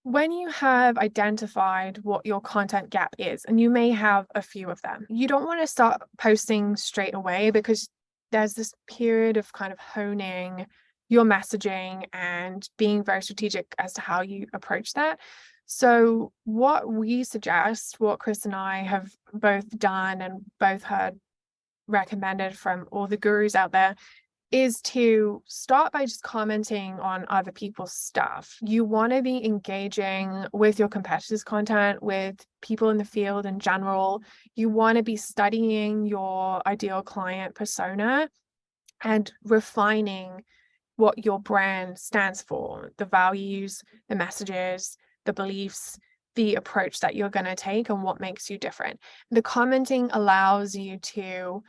When you have identified what your content gap is, and you may have a few of them, you don't want to start posting straight away because there's this period of kind of honing your messaging and being very strategic as to how you approach that. So, what we suggest, what Chris and I have both done and both heard recommended from all the gurus out there, is to start by just commenting on other people's stuff. You want to be engaging with your competitors' content, with people in the field in general. You want to be studying your ideal client persona and refining what your brand stands for, the values, the messages, the beliefs, the approach that you're going to take, and what makes you different. The commenting allows you to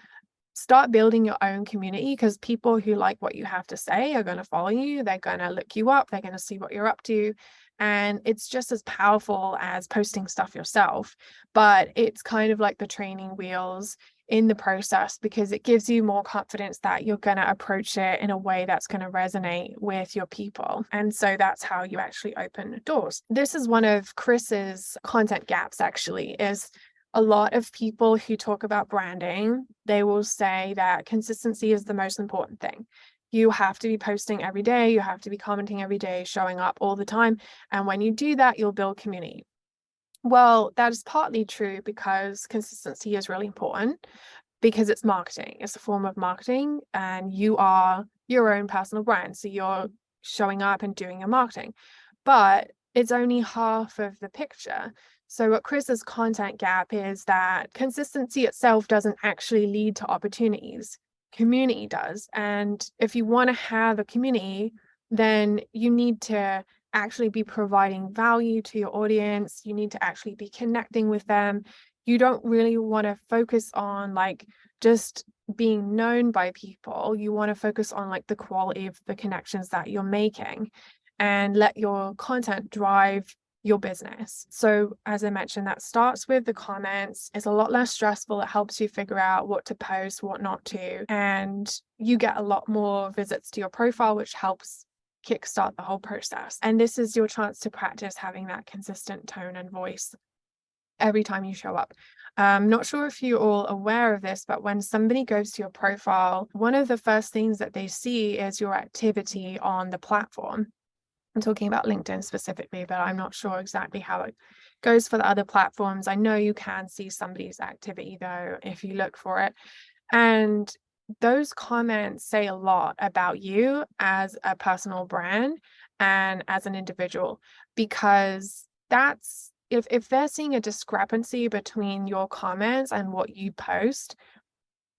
start building your own community, because people who like what you have to say are going to follow you. They're going to look you up. They're going to see what you're up to. And it's just as powerful as posting stuff yourself. But it's kind of like the training wheels in the process, because it gives you more confidence that you're going to approach it in a way that's going to resonate with your people. And so that's how you actually open doors. This is one of Chris's content gaps, actually, is a lot of people who talk about branding, they will say that consistency is the most important thing. You have to be posting every day, you have to be commenting every day, showing up all the time. And when you do that, you'll build community. Well, that is partly true because consistency is really important, because it's marketing. It's a form of marketing, and you are your own personal brand. So you're showing up and doing your marketing. But it's only half of the picture. So what Chris's content gap is that consistency itself doesn't actually lead to opportunities. Community does. And if you want to have a community, then you need to actually be providing value to your audience. You need to actually be connecting with them. You don't really want to focus on like just being known by people. You want to focus on like the quality of the connections that you're making, and let your content drive your business. So as I mentioned, that starts with the comments. It's a lot less stressful. It helps you figure out what to post, what not to, and you get a lot more visits to your profile, which helps kickstart the whole process. And this is your chance to practice having that consistent tone and voice every time you show up. Not sure if you're all aware of this, but when somebody goes to your profile, one of the first things that they see is your activity on the platform. I'm talking about LinkedIn specifically, but I'm not sure exactly how it goes for the other platforms. I know you can see somebody's activity though, if you look for it. And those comments say a lot about you as a personal brand and as an individual, because that's if they're seeing a discrepancy between your comments and what you post,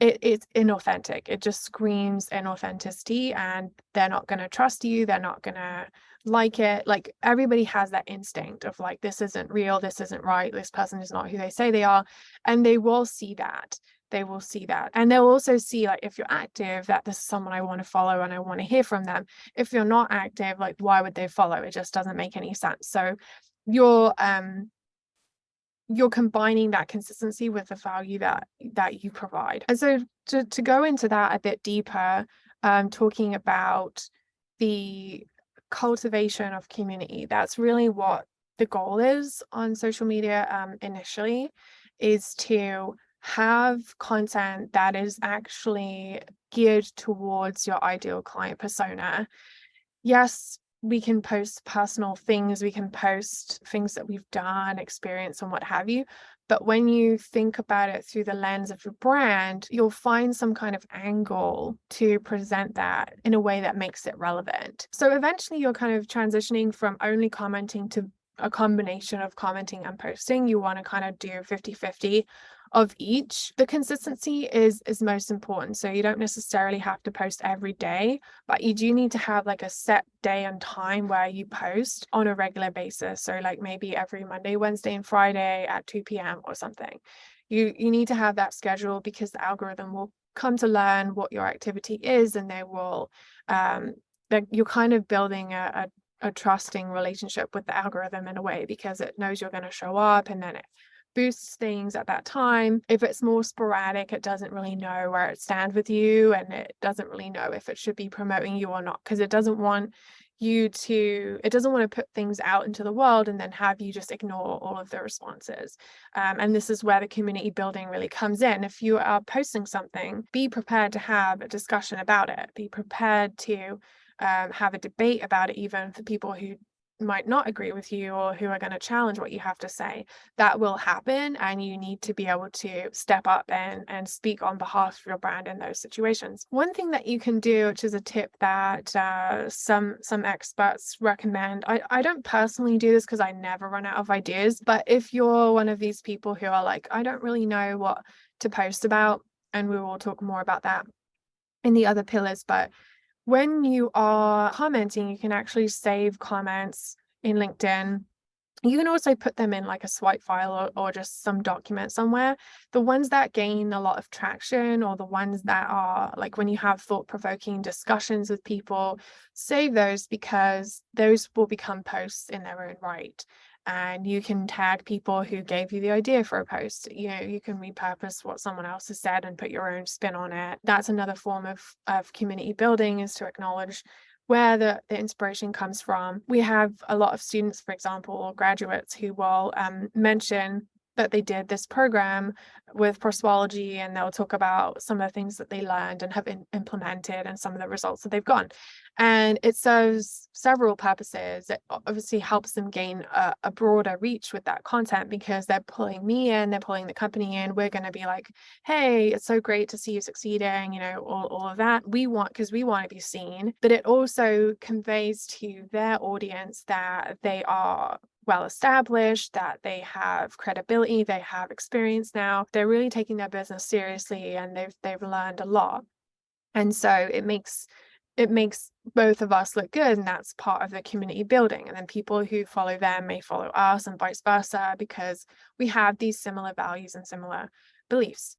it's inauthentic. It just screams inauthenticity, and they're not going to trust you. They're not going to like it. Like, everybody has that instinct of like, this isn't real, this isn't right, this person is not who they say they are. And they will see that. They will see that. And they'll also see, like, if you're active, that this is someone I want to follow and I want to hear from them. If you're not active, like, why would they follow? It just doesn't make any sense. So you're combining that consistency with the value that you provide. And so to go into that a bit deeper, talking about the cultivation of community, that's really what the goal is on social media, initially, is to have content that is actually geared towards your ideal client persona. Yes, we can post personal things, we can post things that we've done, experience, and what have you. But when you think about it through the lens of your brand, you'll find some kind of angle to present that in a way that makes it relevant. So eventually you're kind of transitioning from only commenting to a combination of commenting and posting. You want to kind of do 50-50 of each. The consistency is most important. So you don't necessarily have to post every day, but you do need to have like a set day and time where you post on a regular basis. So like maybe every Monday, Wednesday, and Friday at 2 p.m. or something. You need to have that schedule, because the algorithm will come to learn what your activity is, and they will that you're kind of building a trusting relationship with the algorithm in a way, because it knows you're going to show up, and then it boosts things at that time. If it's more sporadic, it doesn't really know where it stands with you, and it doesn't really know if it should be promoting you or not, because it doesn't want it doesn't want to put things out into the world and then have you just ignore all of the responses. And this is where the community building really comes in. If you are posting something, be prepared to have a discussion about it. Be prepared to have a debate about it, even for people who might not agree with you or who are going to challenge what you have to say. That will happen, and you need to be able to step up and speak on behalf of your brand in those situations. One thing that you can do, which is a tip that some experts recommend, I don't personally do this because I never run out of ideas, but if you're one of these people who are like, I don't really know what to post about, and we will talk more about that in the other pillars, but when you are commenting, you can actually save comments in LinkedIn. You can also put them in like a swipe file or just some document somewhere. The ones that gain a lot of traction, or the ones that are like when you have thought-provoking discussions with people, save those, because those will become posts in their own right. And you can tag people who gave you the idea for a post. You can repurpose what someone else has said and put your own spin on it. That's another form of community building, is to acknowledge where the inspiration comes from. We have a lot of students, for example, or graduates, who will mention that they did this program with Prospology, and they'll talk about some of the things that they learned and have implemented and some of the results that they've gotten. And it serves several purposes. It obviously helps them gain a broader reach with that content, because they're pulling me in, they're pulling the company in. We're going to be like, hey, it's so great to see you succeeding, all of that. Because we want to be seen, but it also conveys to their audience that they are well established, that they have credibility, they have experience now, they're really taking their business seriously, and they've learned a lot. And so it makes both of us look good, and that's part of the community building. And then people who follow them may follow us, and vice versa, because we have these similar values and similar beliefs.